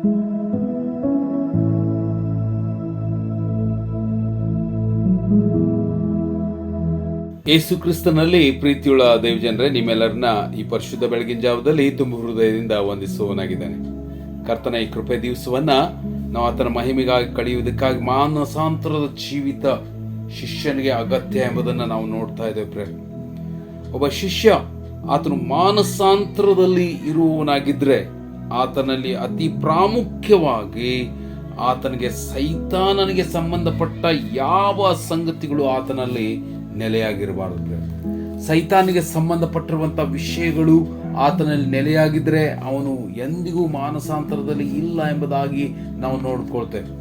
ಯೇಸು ಕ್ರಿಸ್ತನಲ್ಲಿ ಪ್ರೀತಿಯುಳ್ಳ ದೇವಜನರೇ, ನಿಮ್ಮೆಲ್ಲರನ್ನ ಈ ಪರಿಶುದ್ಧ ಬೆಳಗಿನ ಜಾವದಲ್ಲಿ ತುಂಬ ಹೃದಯದಿಂದ ವಂದಿಸುವವನಾಗಿದ್ದಾನೆ. ಕರ್ತನ ಈ ಕೃಪೆ ದಿವಸವನ್ನ ನಾವು ಆತನ ಮಹಿಮೆಗಾಗಿ ಕಳೆಯುವುದಕ್ಕಾಗಿ ಮಾನಸಾಂತರದ ಜೀವಿತ ಶಿಷ್ಯನಿಗೆ ಅಗತ್ಯ ಎಂಬುದನ್ನು ನಾವು ನೋಡ್ತಾ ಇದ್ದೇವೆ. ಒಬ್ಬ ಶಿಷ್ಯ ಆತನು ಮಾನಸಾಂತರದಲ್ಲಿ ಇರುವವನಾಗಿದ್ರೆ ಆತನಲ್ಲಿ ಅತಿ ಪ್ರಾಮುಖ್ಯವಾಗಿ ಆತನಿಗೆ ಸೈತಾನನಿಗೆ ಸಂಬಂಧಪಟ್ಟ ಯಾವ ಸಂಗತಿಗಳು ಆತನಲ್ಲಿ ನೆಲೆಯಾಗಿರಬಾರದು. ಸೈತಾನಿಗೆ ಸಂಬಂಧಪಟ್ಟಿರುವಂಥ ವಿಷಯಗಳು ಆತನಲ್ಲಿ ನೆಲೆಯಾಗಿದ್ರೆ ಅವನು ಎಂದಿಗೂ ಮಾನಸಾಂತರದಲ್ಲಿ ಇಲ್ಲ ಎಂಬುದಾಗಿ ನಾವು ನೋಡ್ಕೊಳ್ತೇವೆ.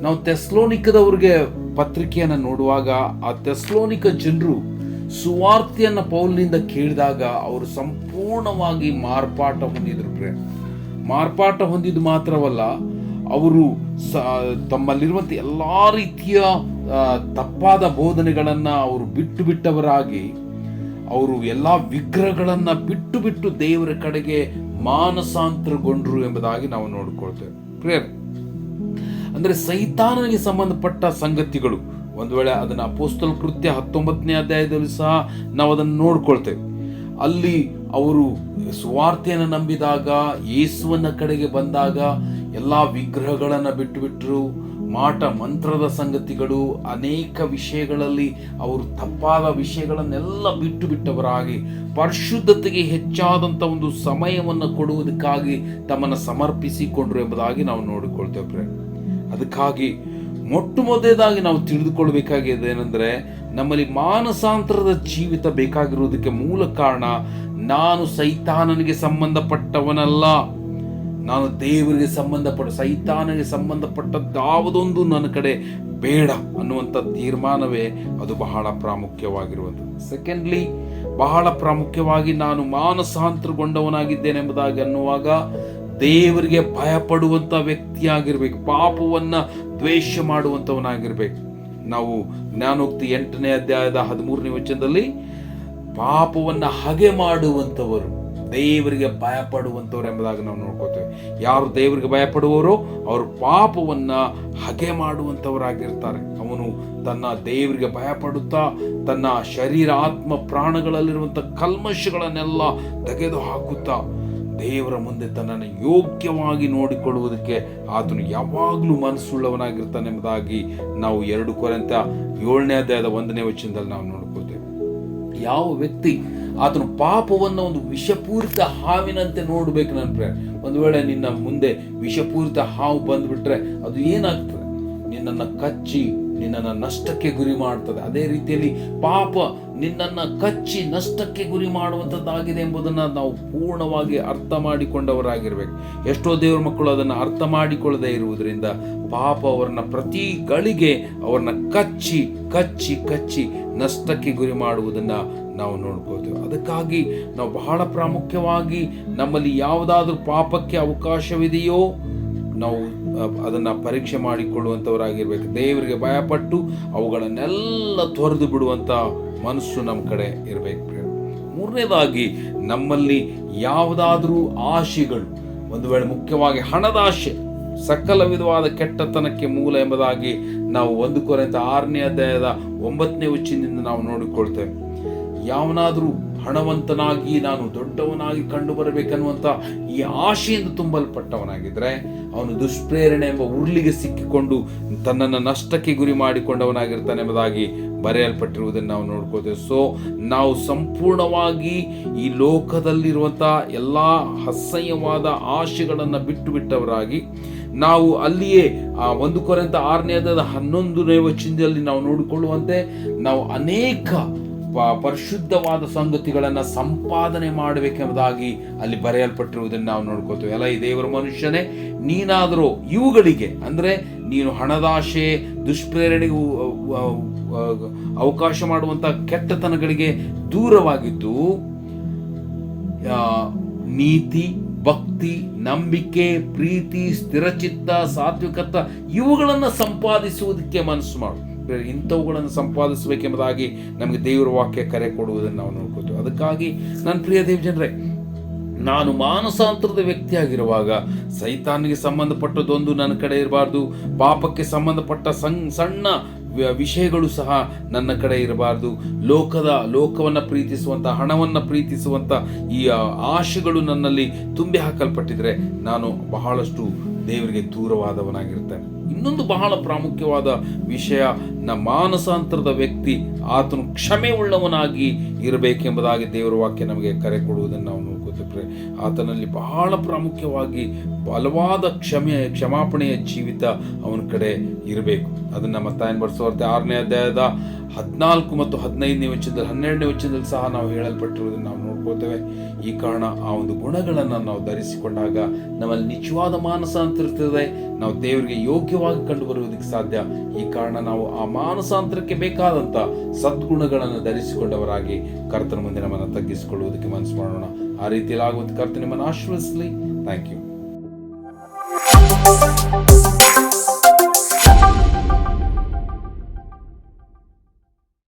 ನಾವು ಥೆಸ್ಸಲೋನಿಕದವ್ರಿಗೆ ಪತ್ರಿಕೆಯನ್ನು ನೋಡುವಾಗ ಆ ಥೆಸ್ಸಲೋನಿಕ ಜನರು ಸುವಾರ್ತೆಯನ್ನ ಪೌಲನಿಂದ ಕೇಳಿದಾಗ ಅವರು ಸಂಪೂರ್ಣವಾಗಿ ಮಾರ್ಪಾಟ ಹೊಂದಿದ್ರು. ಮಾರ್ಪಾಟ ಹೊಂದಿದ್ದು ಮಾತ್ರವಲ್ಲ, ಅವರು ತಮ್ಮಲ್ಲಿರುವಂಥ ಎಲ್ಲ ರೀತಿಯ ತಪ್ಪಾದ ಬೋಧನೆಗಳನ್ನು ಅವರು ಬಿಟ್ಟವರಾಗಿ ಅವರು ಎಲ್ಲ ವಿಗ್ರಹಗಳನ್ನ ಬಿಟ್ಟು ದೇವರ ಕಡೆಗೆ ಮಾನಸಾಂತರಗೊಂಡ್ರು ಎಂಬುದಾಗಿ ನಾವು ನೋಡ್ಕೊಳ್ತೇವೆ. ಪ್ರೇಯರ್ ಅಂದ್ರೆ ಸೈತಾನನಿಗೆ ಸಂಬಂಧಪಟ್ಟ ಸಂಗತಿಗಳು, ಒಂದು ವೇಳೆ ಅದನ್ನ ಅಪೊಸ್ತಲ ಕೃತ್ಯ 19ನೇ ಅಧ್ಯಾಯದಲ್ಲಿ ಸಹ ನಾವು ಅದನ್ನು ನೋಡ್ಕೊಳ್ತೇವೆ. ಅಲ್ಲಿ ಅವರು ಸುವಾರ್ತೆಯನ್ನು ನಂಬಿದಾಗ, ಯೇಸುವನ ಕಡೆಗೆ ಬಂದಾಗ ಎಲ್ಲ ವಿಗ್ರಹಗಳನ್ನು ಬಿಟ್ಟರು. ಮಾಟ ಮಂತ್ರದ ಸಂಗತಿಗಳು, ಅನೇಕ ವಿಷಯಗಳಲ್ಲಿ ಅವರು ತಪ್ಪಾದ ವಿಷಯಗಳನ್ನೆಲ್ಲ ಬಿಟ್ಟವರಾಗಿ ಪರಿಶುದ್ಧತೆಗೆ ಹೆಚ್ಚಾದಂಥ ಒಂದು ಸಮಯವನ್ನು ಕೊಡುವುದಕ್ಕಾಗಿ ತಮ್ಮನ್ನು ಸಮರ್ಪಿಸಿಕೊಂಡ್ರು ಎಂಬುದಾಗಿ ನಾವು ನೋಡಿಕೊಳ್ತೇವೆ. ಅದಕ್ಕಾಗಿ ಮೊದಲನೇದಾಗಿ ನಾವು ತಿಳಿದುಕೊಳ್ಬೇಕಾಗಿದೆ ಏನಂದ್ರೆ, ನಮ್ಮಲ್ಲಿ ಮಾನಸಾಂತರದ ಜೀವಿತ ಬೇಕಾಗಿರುವುದಕ್ಕೆ ಮೂಲ ಕಾರಣ ನಾನು ಸೈತಾನನಿಗೆ ಸಂಬಂಧಪಟ್ಟವನಲ್ಲ, ನಾನು ದೇವರಿಗೆ ಸೈತಾನಿಗೆ ಸಂಬಂಧಪಟ್ಟದ್ದಾವುದೊಂದು ನನ್ನ ಕಡೆ ಬೇಡ ಅನ್ನುವಂಥ ತೀರ್ಮಾನವೇ ಅದು ಬಹಳ ಪ್ರಾಮುಖ್ಯವಾಗಿರುವುದು. ಸೆಕೆಂಡ್ಲಿ, ಬಹಳ ಪ್ರಾಮುಖ್ಯವಾಗಿ ನಾನು ಮಾನಸಾಂತರಗೊಂಡವನಾಗಿದ್ದೇನೆ ಎಂಬುದಾಗಿ ಅನ್ನುವಾಗ ದೇವರಿಗೆ ಭಯಪಡುವಂಥ ವ್ಯಕ್ತಿಯಾಗಿರ್ಬೇಕು, ಪಾಪವನ್ನ ದ್ವೇಷ ಮಾಡುವಂಥವನಾಗಿರ್ಬೇಕು. ನಾವು ಜ್ಞಾನೋಕ್ತಿ 8ನೇ ಅಧ್ಯಾಯದ 13ನೇ ವಚನದಲ್ಲಿ ಪಾಪವನ್ನ ಹಗೆ ಮಾಡುವಂಥವರು, ದೇವರಿಗೆ ಭಯಪಡುವಂಥವ್ರು ಎಂಬುದಾಗಿ ನಾವು ನೋಡ್ಕೋತೇವೆ. ಯಾರು ದೇವರಿಗೆ ಭಯಪಡುವವರೋ ಅವರು ಪಾಪವನ್ನ ಹಗೆ ಮಾಡುವಂಥವರಾಗಿರ್ತಾರೆ. ಅವನು ತನ್ನ ದೇವರಿಗೆ ಭಯಪಡುತ್ತಾ ತನ್ನ ಶರೀರ ಆತ್ಮ ಪ್ರಾಣಗಳಲ್ಲಿರುವಂಥ ಕಲ್ಮಶಗಳನ್ನೆಲ್ಲ ತೆಗೆದು ಹಾಕುತ್ತಾ ದೇವರ ಮುಂದೆ ತನ್ನನ್ನು ಯೋಗ್ಯವಾಗಿ ನೋಡಿಕೊಳ್ಳುವುದಕ್ಕೆ ಆತನು ಯಾವಾಗಲೂ ಮನಸ್ಸುಳ್ಳವನಾಗಿರ್ತಾನೆ ಎಂಬುದಾಗಿ ನಾವು 2 ಕೊರಿಂಥ 7ನೇ ಅಧ್ಯಾಯದ 1ನೇ ವಚನದಲ್ಲಿ ನಾವು ನೋಡ್ಕೋತೇವೆ. ಯಾವ ವ್ಯಕ್ತಿ ಆತನು ಪಾಪವನ್ನು ಒಂದು ವಿಷಪೂರಿತ ಹಾವಿನಂತೆ ನೋಡ್ಬೇಕು. ನನ್ನ ಒಂದು ವೇಳೆ ನಿನ್ನ ಮುಂದೆ ವಿಷಪೂರಿತ ಹಾವು ಬಂದ್ಬಿಟ್ರೆ ಅದು ಏನಾಗ್ತದೆ? ನಿನ್ನನ್ನು ಕಚ್ಚಿ ನಿನ್ನನ್ನು ನಷ್ಟಕ್ಕೆ ಗುರಿ ಮಾಡ್ತದೆ. ಅದೇ ರೀತಿಯಲ್ಲಿ ಪಾಪ ನಿನ್ನನ್ನು ಕಚ್ಚಿ ನಷ್ಟಕ್ಕೆ ಗುರಿ ಮಾಡುವಂಥದ್ದಾಗಿದೆ ಎಂಬುದನ್ನು ನಾವು ಪೂರ್ಣವಾಗಿ ಅರ್ಥ ಮಾಡಿಕೊಂಡವರಾಗಿರ್ಬೇಕು. ಎಷ್ಟೋ ದೇವರ ಮಕ್ಕಳು ಅದನ್ನು ಅರ್ಥ ಮಾಡಿಕೊಳ್ಳದೆ ಇರುವುದರಿಂದ ಪಾಪ ಅವರನ್ನ ಪ್ರತಿ ಗಳಿಗೆ ಅವರನ್ನ ಕಚ್ಚಿ ಕಚ್ಚಿ ಕಚ್ಚಿ ನಷ್ಟಕ್ಕೆ ಗುರಿ ಮಾಡುವುದನ್ನು ನಾವು ನೋಡ್ಕೋತೇವೆ. ಅದಕ್ಕಾಗಿ ನಾವು ಬಹಳ ಪ್ರಾಮುಖ್ಯವಾಗಿ ನಮ್ಮಲ್ಲಿ ಯಾವುದಾದ್ರೂ ಪಾಪಕ್ಕೆ ಅವಕಾಶವಿದೆಯೋ ನಾವು ಅದನ್ನು ಪರೀಕ್ಷೆ ಮಾಡಿಕೊಳ್ಳುವಂಥವರಾಗಿರ್ಬೇಕು. ದೇವರಿಗೆ ಭಯಪಟ್ಟು ಅವುಗಳನ್ನೆಲ್ಲ ತೊರೆದು ಬಿಡುವಂಥ ಮನಸ್ಸು ನಮ್ಮ ಕಡೆ ಇರಬೇಕು. ಮೂರನೇದಾಗಿ, ನಮ್ಮಲ್ಲಿ ಯಾವುದಾದ್ರೂ ಆಶೆಗಳು, ಒಂದು ವೇಳೆ ಮುಖ್ಯವಾಗಿ ಹಣದ ಆಶೆ ಸಕಲ ವಿಧವಾದ ಕೆಟ್ಟತನಕ್ಕೆ ಮೂಲ ಎಂಬುದಾಗಿ ನಾವು 1 ಕೊರಿಂಥ 6ನೇ ಅಧ್ಯಾಯದ 9ನೇ ವಚನದಿಂದ ನಾವು ನೋಡಿಕೊಳ್ತೇವೆ. ಯಾವನಾದರೂ ಹಣವಂತನಾಗಿ ನಾನು ದೊಡ್ಡವನಾಗಿ ಕಂಡು ಬರಬೇಕನ್ನುವಂಥ ಈ ಆಶೆಯಿಂದ ತುಂಬಲ್ಪಟ್ಟವನಾಗಿದ್ರೆ ಅವನು ದುಷ್ಪ್ರೇರಣೆ ಎಂಬ ಉರುಳಿಗೆ ಸಿಕ್ಕಿಕೊಂಡು ತನ್ನನ್ನು ನಷ್ಟಕ್ಕೆ ಗುರಿ ಮಾಡಿಕೊಂಡವನಾಗಿರ್ತಾನೆ ಎಂಬುದಾಗಿ ಬರೆಯಲ್ಪಟ್ಟಿರುವುದನ್ನು ನಾವು ನೋಡ್ಕೋತೇವೆ. ಸೊ ನಾವು ಸಂಪೂರ್ಣವಾಗಿ ಈ ಲೋಕದಲ್ಲಿರುವಂಥ ಎಲ್ಲ ಅಸಹ್ಯವಾದ ಆಶೆಗಳನ್ನು ಬಿಟ್ಟವರಾಗಿ ನಾವು ಅಲ್ಲಿಯೇ 1 ಕೊರಿಂಥ 6ನೇ ಅಧ್ಯಾಯದ 11ನೇ ವಚನದಲ್ಲಿ ನಾವು ನೋಡಿಕೊಳ್ಳುವಂತೆ ನಾವು ಅನೇಕ ಪರಿಶುದ್ಧವಾದ ಸಂಗತಿಗಳನ್ನು ಸಂಪಾದನೆ ಮಾಡಬೇಕೆಂಬುದಾಗಿ ಅಲ್ಲಿ ಬರೆಯಲ್ಪಟ್ಟಿರುವುದನ್ನು ನಾವು ನೋಡ್ಕೋತೇವೆ. ಎಲ್ಲ ಈ ದೇವರ ಮನುಷ್ಯನೇ, ನೀನಾದರೂ ಇವುಗಳಿಗೆ ಅಂದರೆ ನೀನು ಹಣದಾಶೆ, ದುಷ್ಪ್ರೇರಣೆಗೆ ಅವಕಾಶ ಮಾಡುವಂಥ ಕೆಟ್ಟತನಗಳಿಗೆ ದೂರವಾಗಿದ್ದು ನೀತಿ, ಭಕ್ತಿ, ನಂಬಿಕೆ, ಪ್ರೀತಿ, ಸ್ಥಿರಚಿತ್ತ, ಸಾತ್ವಿಕತ ಇವುಗಳನ್ನು ಸಂಪಾದಿಸುವುದಕ್ಕೆ ಮನಸ್ಸು ಮಾಡು. ಇಂಥವುಗಳನ್ನು ಸಂಪಾದಿಸಬೇಕೆಂಬುದಾಗಿ ನಮಗೆ ದೇವರ ವಾಕ್ಯ ಕರೆ ಕೊಡುವುದನ್ನು ನಾವು ನೋಡ್ಕೋತೀವಿ. ಅದಕ್ಕಾಗಿ ನನ್ನ ಪ್ರಿಯ ದೇವಜನರೇ, ನಾನು ಮಾನಸಾಂತರದ ವ್ಯಕ್ತಿಯಾಗಿರುವಾಗ ಸೈತಾನಿಗೆ ಸಂಬಂಧಪಟ್ಟದೊಂದು ನನ್ನ ಕಡೆ ಇರಬಾರ್ದು, ಪಾಪಕ್ಕೆ ಸಂಬಂಧಪಟ್ಟ ಸಣ್ಣ ವಿಷಯಗಳು ಸಹ ನನ್ನ ಕಡೆ ಇರಬಾರ್ದು. ಲೋಕವನ್ನು ಪ್ರೀತಿಸುವಂಥ, ಹಣವನ್ನು ಪ್ರೀತಿಸುವಂಥ ಈ ಆಶೆಗಳು ನನ್ನಲ್ಲಿ ತುಂಬಿ ಹಾಕಲ್ಪಟ್ಟಿದ್ರೆ ನಾನು ಬಹಳಷ್ಟು ದೇವರಿಗೆ ದೂರವಾದವನಾಗಿರ್ತೇನೆ. ಇನ್ನೊಂದು ಬಹಳ ಪ್ರಾಮುಖ್ಯವಾದ ವಿಷಯ, ಮಾನಸಾಂತರದ ವ್ಯಕ್ತಿ ಆತನು ಕ್ಷಮೆ ಉಳ್ಳವನಾಗಿ ಇರಬೇಕೆಂಬುದಾಗಿ ದೇವರ ವಾಕ್ಯ ನಮಗೆ ಕರೆ ಕೊಡುವುದನ್ನು ನಾವು ನೋಡ್ಕೋತಿದ್ರೆ, ಆತನಲ್ಲಿ ಬಹಳ ಪ್ರಾಮುಖ್ಯವಾಗಿ ಬಲವಾದ ಕ್ಷಮಾಪಣೆಯ ಜೀವಿತ ಅವನ ಕಡೆ ಇರಬೇಕು. ಅದನ್ನು ಮತ್ತಾಯನ ಬರೆಸುವಾರ್ತೆ 6ನೇ ಅಧ್ಯಾಯದ 14 ಮತ್ತು 15ನೇ ವಚನದಲ್ಲಿ 12ನೇ ವಚನದಲ್ಲಿ ಸಹ ನಾವು ಹೇಳಲ್ಪಟ್ಟಿರುವುದನ್ನು ನಾವು ನೋಡ್ಕೋತೇವೆ. ಈ ಕಾರಣ ಆ ಒಂದು ಗುಣಗಳನ್ನು ನಾವು ಧರಿಸಿಕೊಂಡಾಗ ನಮ್ಮಲ್ಲಿ ನಿಜವಾದ ಮಾನಸಾಂತರ ಇರ್ತದೆ, ನಾವು ದೇವರಿಗೆ ಯೋಗ್ಯವಾಗಿ ಕಂಡು ಬರುವುದಕ್ಕೆ ಸಾಧ್ಯ. ಈ ಕಾರಣ ನಾವು ಆ ಮಾನಸಾಂತರಕ್ಕೆ ಬೇಕಾದಂಥ ಸದ್ಗುಣಗಳನ್ನು ಧರಿಸಿಕೊಂಡವರಾಗಿ ಕರ್ತನ ಮುಂದೆ ನಮ್ಮನ್ನು ತಗ್ಗಿಸಿಕೊಳ್ಳುವುದಕ್ಕೆ ಮನಸ್ಸು ಮಾಡೋಣ. ಆ ರೀತಿಯಲ್ಲಿ ಆಗುವಂಥ ಕರ್ತನ ನಿಮ್ಮನ್ನು ಆಶೀರ್ವದಿಸಲಿ. Thank you.